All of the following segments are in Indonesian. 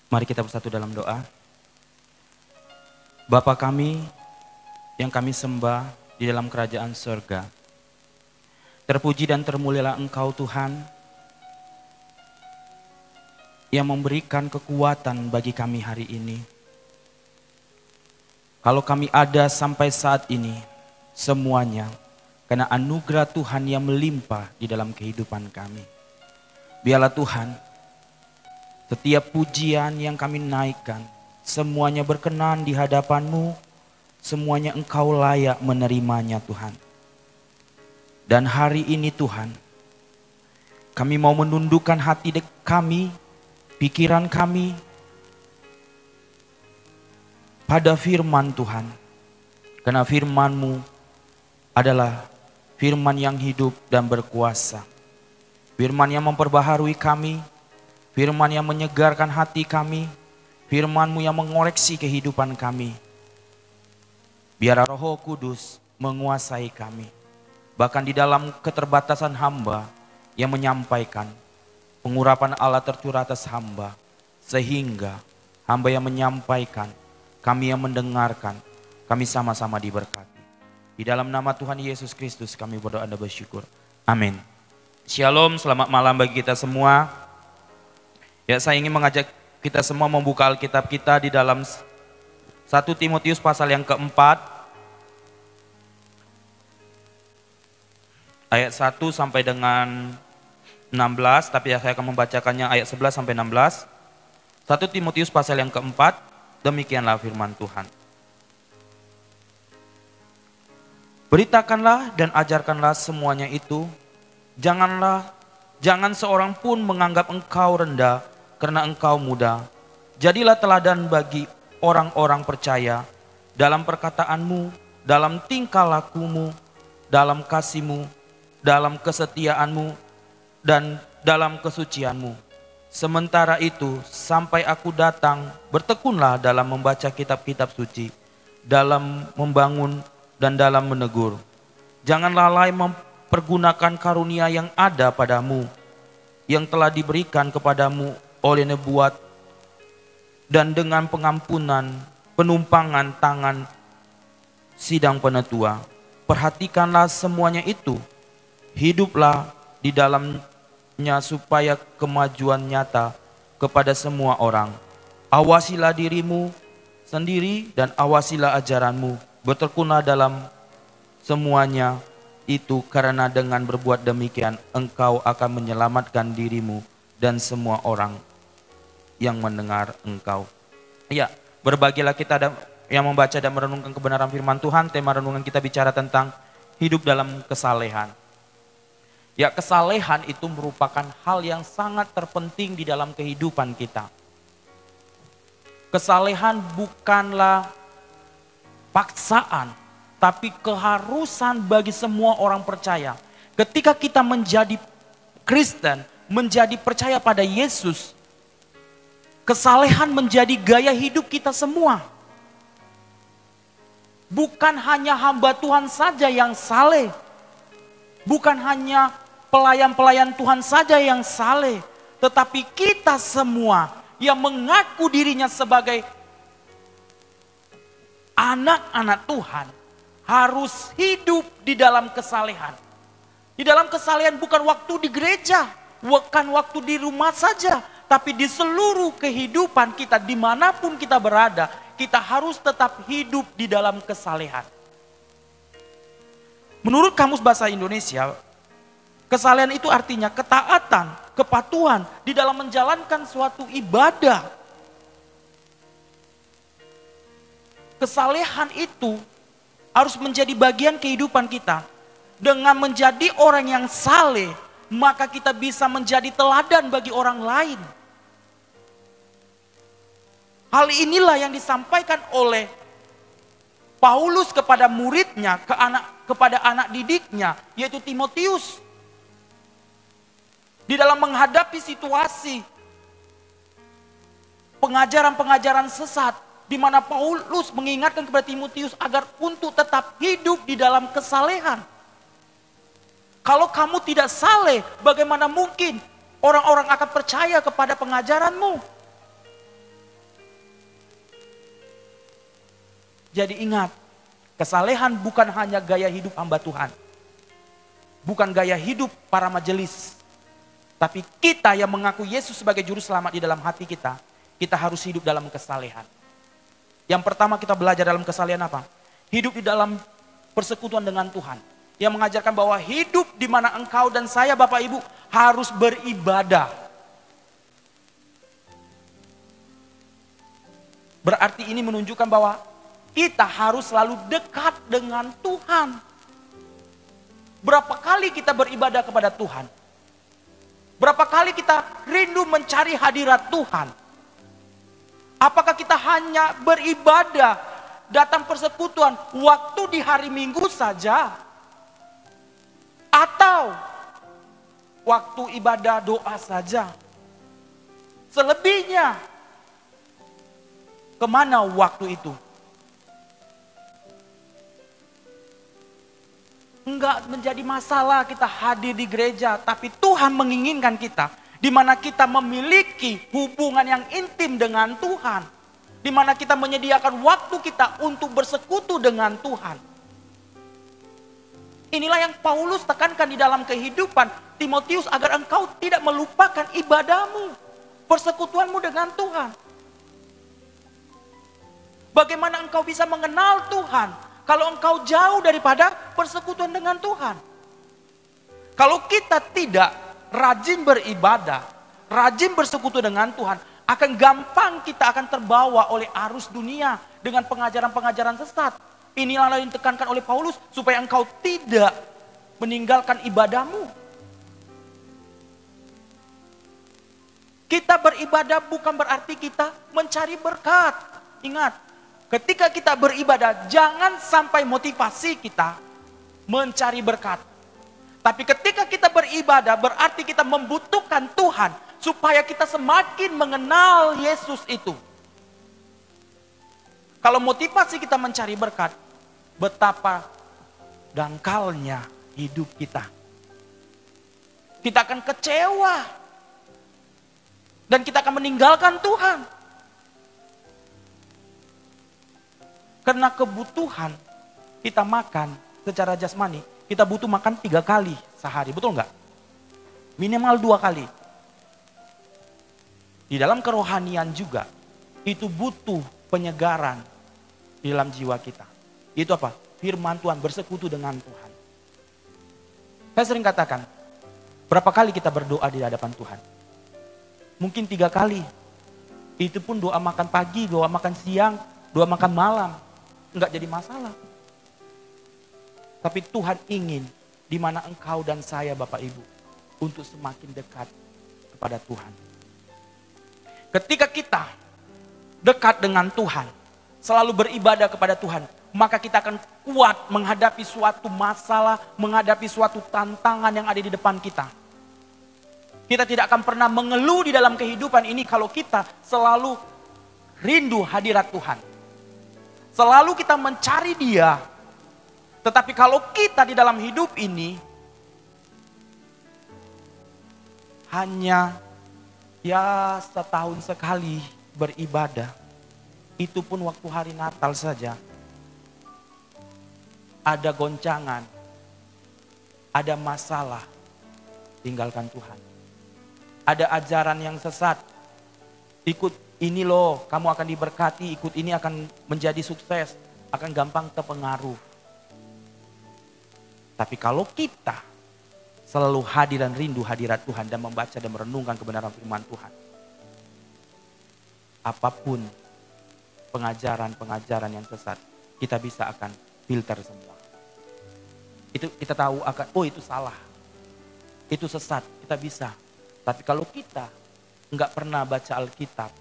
Mari kita bersatu dalam doa. Bapa kami yang kami sembah di dalam kerajaan surga, terpuji dan termulialah Engkau Tuhan yang memberikan kekuatan bagi kami hari ini. Kalau kami ada sampai saat ini, semuanya karena anugerah Tuhan yang melimpah di dalam kehidupan kami. Biarlah Tuhan, setiap pujian yang kami naikkan, semuanya berkenan di hadapan-Mu, semuanya Engkau layak menerimanya Tuhan. Dan hari ini Tuhan, kami mau menundukkan hati kami, pikiran kami, pada firman Tuhan. Karena firman-Mu adalah firman yang hidup dan berkuasa. Firman yang memperbaharui kami, firman yang menyegarkan hati kami, firman-Mu yang mengoreksi kehidupan kami. Biar Roh Kudus menguasai kami. Bahkan di dalam keterbatasan hamba yang menyampaikan, pengurapan Allah tercurah atas hamba. Sehingga hamba yang menyampaikan, kami yang mendengarkan, kami sama-sama diberkati. Di dalam nama Tuhan Yesus Kristus kami berdoa dan bersyukur. Amin. Shalom, selamat malam bagi kita semua. Ya, saya ingin mengajak kita semua membuka Alkitab kita di dalam 1 Timotius pasal yang keempat. Ayat 1 sampai dengan 16, tapi saya akan membacakannya ayat 11 sampai 16. 1 Timotius pasal yang keempat, demikianlah firman Tuhan. Beritakanlah dan ajarkanlah semuanya itu. Jangan seorang pun menganggap engkau rendah karena engkau muda. Jadilah teladan bagi orang-orang percaya dalam perkataanmu, dalam tingkah lakumu, dalam kasihmu, dalam kesetiaanmu, dan dalam kesucianmu. Sementara itu, sampai aku datang, bertekunlah dalam membaca kitab-kitab suci, dalam membangun dan dalam menegur. Jangan lalai mempergunakan karunia yang ada padamu, yang telah diberikan kepadamu oleh nubuat, dan dengan pengampunan, penumpangan tangan sidang penetua. Perhatikanlah semuanya itu, hiduplah di dalamnya supaya kemajuan nyata kepada semua orang. Awasilah dirimu sendiri dan awasilah ajaranmu. Bertekunlah dalam semuanya itu, karena dengan berbuat demikian engkau akan menyelamatkan dirimu dan semua orang yang mendengar engkau. Ya, berbagilah kita yang membaca dan merenungkan kebenaran firman Tuhan. Tema renungan kita bicara tentang hidup dalam kesalehan. Ya, kesalehan itu merupakan hal yang sangat terpenting di dalam kehidupan kita. Kesalehan bukanlah paksaan, tapi keharusan bagi semua orang percaya. Ketika kita menjadi Kristen, menjadi percaya pada Yesus, kesalehan menjadi gaya hidup kita semua. Bukan hanya hamba Tuhan saja yang saleh. Bukan hanya pelayan-pelayan Tuhan saja yang saleh. Tetapi kita semua yang mengaku dirinya sebagai anak-anak Tuhan harus hidup di dalam kesalehan. Di dalam kesalehan bukan waktu di gereja, bukan waktu di rumah saja, tapi di seluruh kehidupan kita dimanapun kita berada, kita harus tetap hidup di dalam kesalehan. Menurut Kamus Bahasa Indonesia, kesalehan itu artinya ketaatan, kepatuhan di dalam menjalankan suatu ibadah. Kesalehan itu harus menjadi bagian kehidupan kita. Dengan menjadi orang yang saleh, maka kita bisa menjadi teladan bagi orang lain. Hal inilah yang disampaikan oleh Paulus kepada muridnya, kepada anak didiknya, yaitu Timotius. Di dalam menghadapi situasi pengajaran-pengajaran sesat, di mana Paulus mengingatkan kepada Timotius agar untuk tetap hidup di dalam kesalehan. Kalau kamu tidak saleh, bagaimana mungkin orang-orang akan percaya kepada pengajaranmu? Jadi ingat, kesalehan bukan hanya gaya hidup hamba Tuhan. Bukan gaya hidup para majelis. Tapi kita yang mengaku Yesus sebagai juru selamat di dalam hati kita, kita harus hidup dalam kesalehan. Yang pertama kita belajar dalam kesalehan apa? Hidup di dalam persekutuan dengan Tuhan. Yang mengajarkan bahwa hidup di mana engkau dan saya Bapak Ibu harus beribadah. Berarti ini menunjukkan bahwa kita harus selalu dekat dengan Tuhan. Berapa kali kita beribadah kepada Tuhan? Berapa kali kita rindu mencari hadirat Tuhan? Apakah kita hanya beribadah, datang persekutuan waktu di hari Minggu saja? Atau waktu ibadah doa saja? Selebihnya, kemana waktu itu? Enggak menjadi masalah kita hadir di gereja, tapi Tuhan menginginkan kita, di mana kita memiliki hubungan yang intim dengan Tuhan, di mana kita menyediakan waktu kita untuk bersekutu dengan Tuhan. Inilah yang Paulus tekankan di dalam kehidupan Timotius, agar engkau tidak melupakan ibadahmu, persekutuanmu dengan Tuhan. Bagaimana engkau bisa mengenal Tuhan kalau engkau jauh daripada persekutuan dengan Tuhan? Kalau kita tidak rajin beribadah, rajin bersekutu dengan Tuhan, akan gampang kita akan terbawa oleh arus dunia dengan pengajaran-pengajaran sesat. Inilah yang ditekankan oleh Paulus, supaya engkau tidak meninggalkan ibadahmu. Kita beribadah bukan berarti kita mencari berkat. Ingat, ketika kita beribadah, jangan sampai motivasi kita mencari berkat. Tapi ketika kita beribadah, berarti kita membutuhkan Tuhan supaya kita semakin mengenal Yesus itu. Kalau motivasi kita mencari berkat, betapa dangkalnya hidup kita. Kita akan kecewa. Dan kita akan meninggalkan Tuhan. Karena kebutuhan kita makan secara jasmani, kita butuh makan 3 kali sehari, betul nggak? Minimal 2 kali. Di dalam kerohanian juga, itu butuh penyegaran di dalam jiwa kita. Itu apa? Firman Tuhan, bersekutu dengan Tuhan. Saya sering katakan, berapa kali kita berdoa di hadapan Tuhan? Mungkin 3 kali. Itu pun doa makan pagi, doa makan siang, doa makan malam. Enggak jadi masalah. Tapi Tuhan ingin di mana engkau dan saya Bapak Ibu untuk semakin dekat kepada Tuhan. Ketika kita dekat dengan Tuhan, selalu beribadah kepada Tuhan, maka kita akan kuat menghadapi suatu masalah, menghadapi suatu tantangan yang ada di depan kita. Kita tidak akan pernah mengeluh di dalam kehidupan ini kalau kita selalu rindu hadirat Tuhan. Selalu kita mencari Dia. Tetapi kalau kita di dalam hidup ini hanya ya setahun sekali beribadah, itu pun waktu hari Natal saja, ada goncangan, ada masalah, tinggalkan Tuhan. Ada ajaran yang sesat, ikut ini loh, kamu akan diberkati, ikut ini akan menjadi sukses, akan gampang terpengaruh. Tapi kalau kita selalu hadir dan rindu hadirat Tuhan dan membaca dan merenungkan kebenaran firman Tuhan, apapun pengajaran-pengajaran yang sesat, kita bisa akan filter semua. Itu kita tahu akan, oh itu salah, itu sesat, kita bisa. Tapi kalau kita nggak pernah baca Alkitab,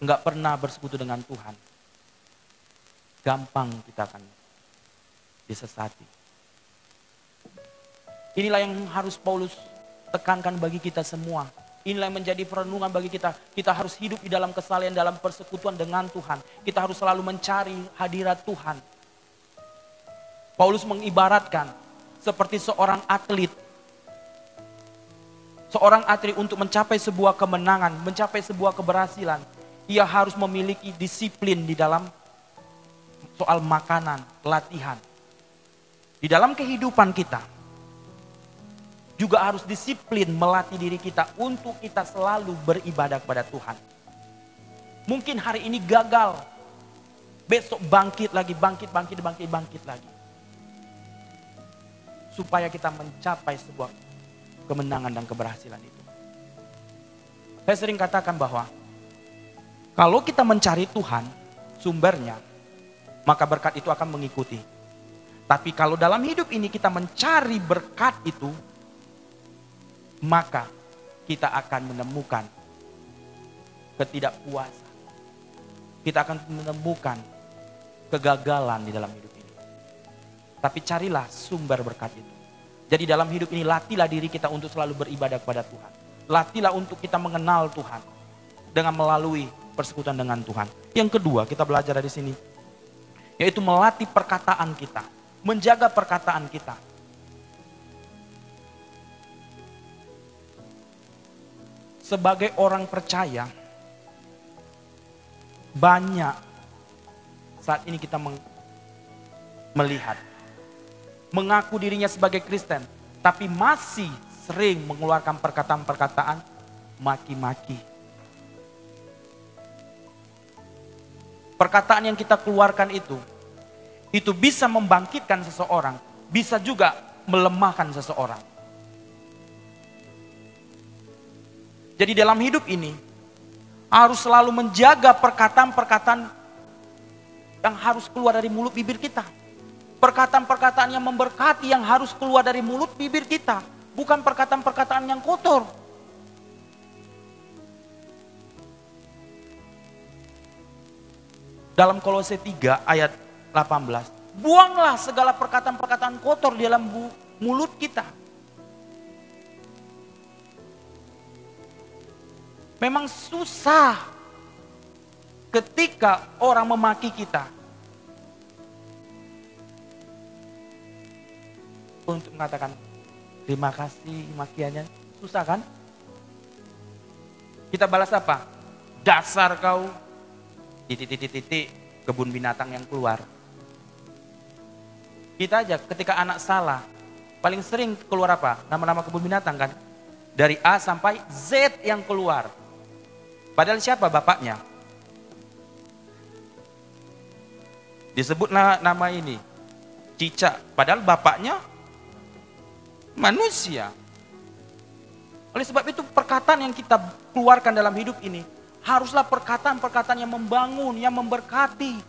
nggak pernah bersekutu dengan Tuhan, gampang kita akan disesati. Inilah yang harus Paulus tekankan bagi kita semua. Inilah yang menjadi perenungan bagi kita. Kita harus hidup di dalam kesalehan, dalam persekutuan dengan Tuhan. Kita harus selalu mencari hadirat Tuhan. Paulus mengibaratkan seperti seorang atlet. Seorang atlet untuk mencapai sebuah kemenangan, mencapai sebuah keberhasilan, ia harus memiliki disiplin di dalam soal makanan, latihan. Di dalam kehidupan kita, juga harus disiplin melatih diri kita untuk kita selalu beribadah kepada Tuhan. Mungkin hari ini gagal, besok bangkit lagi, bangkit lagi. Supaya kita mencapai sebuah kemenangan dan keberhasilan itu. Saya sering katakan bahwa kalau kita mencari Tuhan, sumbernya, maka berkat itu akan mengikuti. Tapi kalau dalam hidup ini kita mencari berkat itu, maka kita akan menemukan ketidakpuasan. Kita akan menemukan kegagalan di dalam hidup ini. Tapi carilah sumber berkat itu. Jadi dalam hidup ini latihlah diri kita untuk selalu beribadah kepada Tuhan. Latihlah untuk kita mengenal Tuhan dengan melalui persekutuan dengan Tuhan. Yang kedua, kita belajar dari sini, yaitu melatih perkataan kita, menjaga perkataan kita. Sebagai orang percaya, banyak saat ini kita melihat mengaku dirinya sebagai Kristen, tapi masih sering mengeluarkan perkataan-perkataan maki-maki. Perkataan yang kita keluarkan itu bisa membangkitkan seseorang, bisa juga melemahkan seseorang. Jadi dalam hidup ini harus selalu menjaga perkataan-perkataan yang harus keluar dari mulut bibir kita. Perkataan-perkataan yang memberkati yang harus keluar dari mulut bibir kita. Bukan perkataan-perkataan yang kotor. Dalam Kolose 3 ayat 18. Buanglah segala perkataan-perkataan kotor di dalam mulut kita. Memang susah ketika orang memaki kita untuk mengatakan terima kasih makiannya. Susah kan? Kita balas apa? Dasar kau. Titik-titik kebun binatang yang keluar. Kita aja ketika anak salah, paling sering keluar apa? Nama-nama kebun binatang kan? Dari A sampai Z yang keluar. Padahal siapa bapaknya? Disebutlah nama ini, cicak. Padahal bapaknya manusia. Oleh sebab itu perkataan yang kita keluarkan dalam hidup ini haruslah perkataan-perkataan yang membangun, yang memberkati.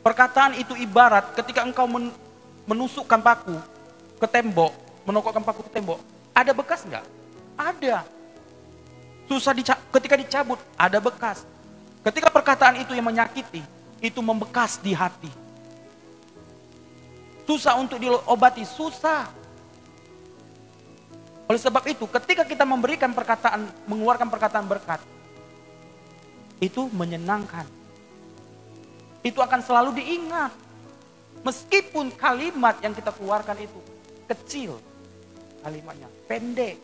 Perkataan itu ibarat ketika engkau menusukkan paku ke tembok, menokokkan paku ke tembok, ada bekas enggak? Ada. Susah ketika dicabut, ada bekas. Ketika perkataan itu yang menyakiti, itu membekas di hati. Susah untuk diobati, susah. Oleh sebab itu, ketika kita memberikan perkataan, mengeluarkan perkataan berkat, itu menyenangkan. Itu akan selalu diingat. Meskipun kalimat yang kita keluarkan itu kecil, kalimatnya pendek,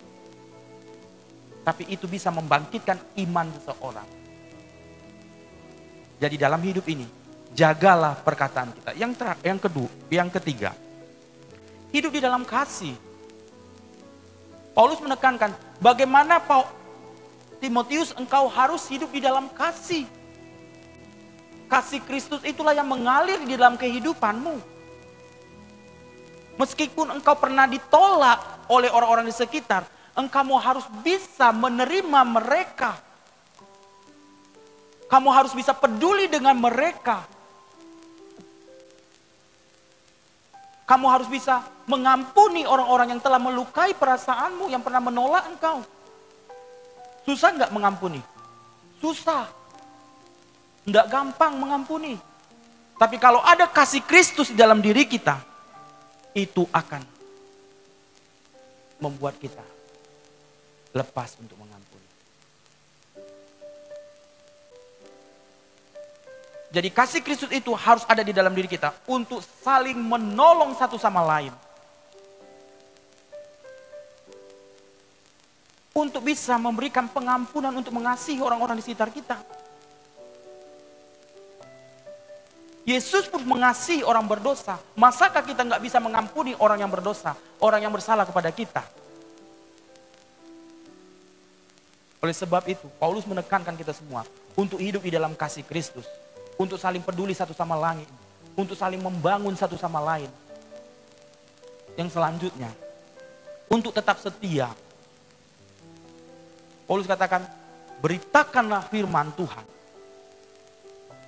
tapi itu bisa membangkitkan iman seseorang. Jadi dalam hidup ini, jagalah perkataan kita. Yang ketiga, hidup di dalam kasih. Paulus menekankan, bagaimana Timotius engkau harus hidup di dalam kasih. Kasih Kristus itulah yang mengalir di dalam kehidupanmu. Meskipun engkau pernah ditolak oleh orang-orang di sekitar, engkau harus bisa menerima mereka. Kamu harus bisa peduli dengan mereka. Kamu harus bisa mengampuni orang-orang yang telah melukai perasaanmu, yang pernah menolak engkau. Susah nggak mengampuni? Susah. Nggak gampang mengampuni. Tapi kalau ada kasih Kristus di dalam diri kita, itu akan membuat kita lepas untuk mengampuni. Jadi kasih Kristus itu harus ada di dalam diri kita untuk saling menolong satu sama lain. Untuk bisa memberikan pengampunan, untuk mengasihi orang-orang di sekitar kita. Yesus pun mengasihi orang berdosa. Masakah kita nggak bisa mengampuni orang yang berdosa, orang yang bersalah kepada kita? Oleh sebab itu, Paulus menekankan kita semua untuk hidup di dalam kasih Kristus, untuk saling peduli satu sama lain, untuk saling membangun satu sama lain. Yang selanjutnya, untuk tetap setia. Paulus katakan, beritakanlah firman Tuhan.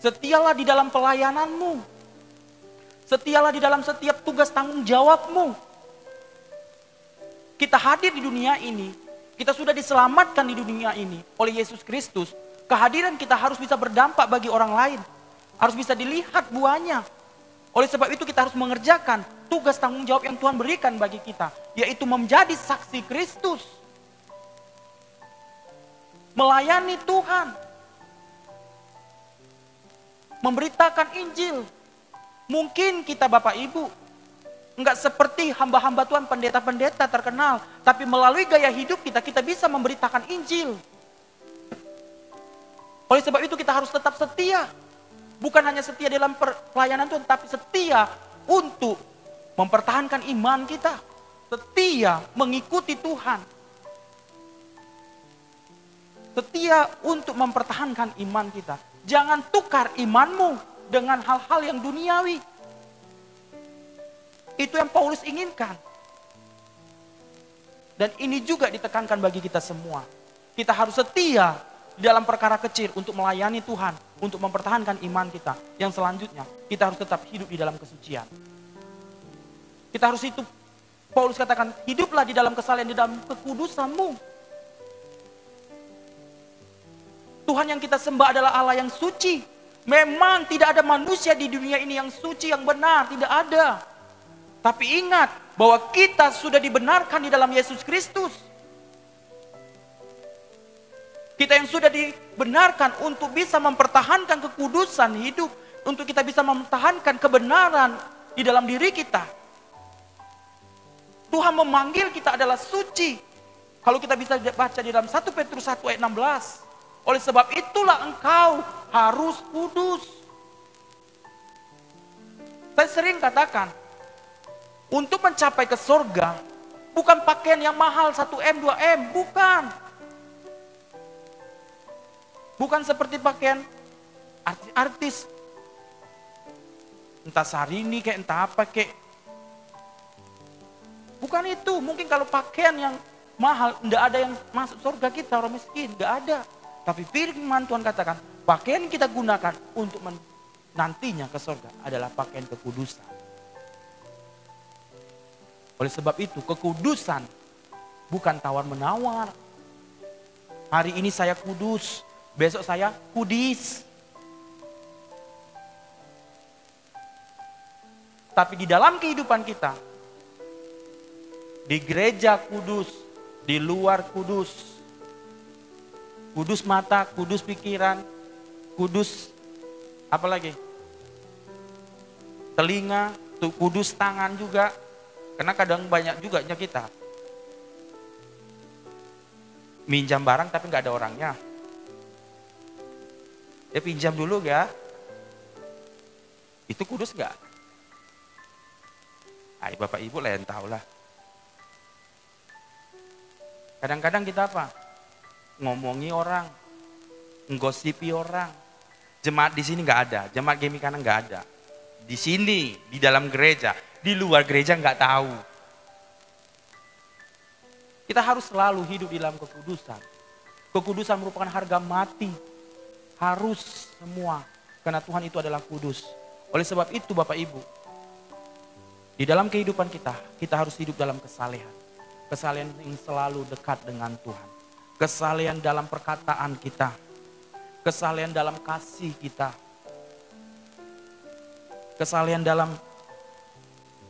Setialah di dalam pelayananmu. Setialah di dalam setiap tugas tanggung jawabmu. Kita hadir di dunia ini, kita sudah diselamatkan di dunia ini oleh Yesus Kristus. Kehadiran kita harus bisa berdampak bagi orang lain. Harus bisa dilihat buahnya. Oleh sebab itu kita harus mengerjakan tugas tanggung jawab yang Tuhan berikan bagi kita. Yaitu menjadi saksi Kristus. Melayani Tuhan. Memberitakan Injil. Mungkin kita Bapak Ibu enggak seperti hamba-hamba Tuhan, pendeta-pendeta terkenal, tapi melalui gaya hidup kita, kita bisa memberitakan Injil. Oleh sebab itu kita harus tetap setia. Bukan hanya setia dalam pelayanan Tuhan, tapi setia untuk mempertahankan iman kita. Setia mengikuti Tuhan. Setia untuk mempertahankan iman kita. Jangan tukar imanmu dengan hal-hal yang duniawi. Itu yang Paulus inginkan. Dan ini juga ditekankan bagi kita semua. Kita harus setia dalam perkara kecil untuk melayani Tuhan, untuk mempertahankan iman kita. Yang selanjutnya, kita harus tetap hidup di dalam kesucian. Kita harus hidup, Paulus katakan, hiduplah di dalam kesalehan, di dalam kekudusanmu. Tuhan yang kita sembah adalah Allah yang suci. Memang tidak ada manusia di dunia ini yang suci, yang benar, tidak ada. Tapi ingat bahwa kita sudah dibenarkan di dalam Yesus Kristus. Kita yang sudah dibenarkan untuk bisa mempertahankan kekudusan hidup, untuk kita bisa mempertahankan kebenaran di dalam diri kita. Tuhan memanggil kita adalah suci. Kalau kita bisa baca di dalam 1 Petrus 1 ayat 16. Oleh sebab itulah engkau harus kudus. Saya sering katakan, untuk mencapai ke surga, bukan pakaian yang mahal 1M, 2M, bukan. Bukan seperti pakaian artis-artis. Entah Sarini kayak entah apa kayak. Bukan itu, mungkin kalau pakaian yang mahal, enggak ada yang masuk surga kita, orang miskin, enggak ada. Tapi firman Tuhan katakan, pakaian yang kita gunakan untuk nantinya ke surga adalah pakaian kekudusan. Oleh sebab itu, kekudusan bukan tawar-menawar. Hari ini saya kudus, besok saya kudis. Tapi di dalam kehidupan kita, di gereja kudus, di luar kudus. Kudus mata, kudus pikiran, kudus apa lagi? Telinga, kudus tangan juga. Karena kadang banyak juga kita minjam barang tapi nggak ada orangnya. Ya pinjam dulu ya. Itu kudus nggak? Ay, Bapak Ibu lah yang tahu lah. Kadang-kadang kita apa? Ngomongi orang, menggosipi orang. Jemaat di sini nggak ada, jemaat Gemi Kanan nggak ada. Di sini, di dalam gereja, di luar gereja nggak tahu. Kita harus selalu hidup di dalam kekudusan. Kekudusan merupakan harga mati. Harus semua, karena Tuhan itu adalah kudus. Oleh sebab itu Bapak Ibu, di dalam kehidupan kita, kita harus hidup dalam kesalehan. Kesalehan yang selalu dekat dengan Tuhan. Kesalehan dalam perkataan kita. Kesalehan dalam kasih kita. Kesalehan dalam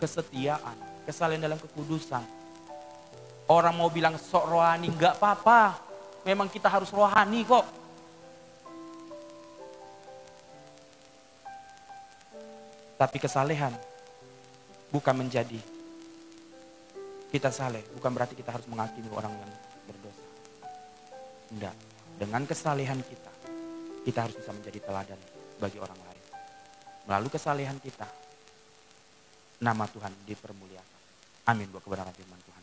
kesetiaan. Kesalehan dalam kekudusan. Orang mau bilang sok rohani, enggak apa-apa. Memang kita harus rohani kok. Tapi kesalehan bukan menjadi kita saleh. Bukan berarti kita harus menghakimi orang yang berdosa. Enggak, dengan kesalehan kita harus bisa menjadi teladan bagi orang lain. melalui kesalehan kita, nama Tuhan dipermuliakan. Amin buat kebenaran firman Tuhan.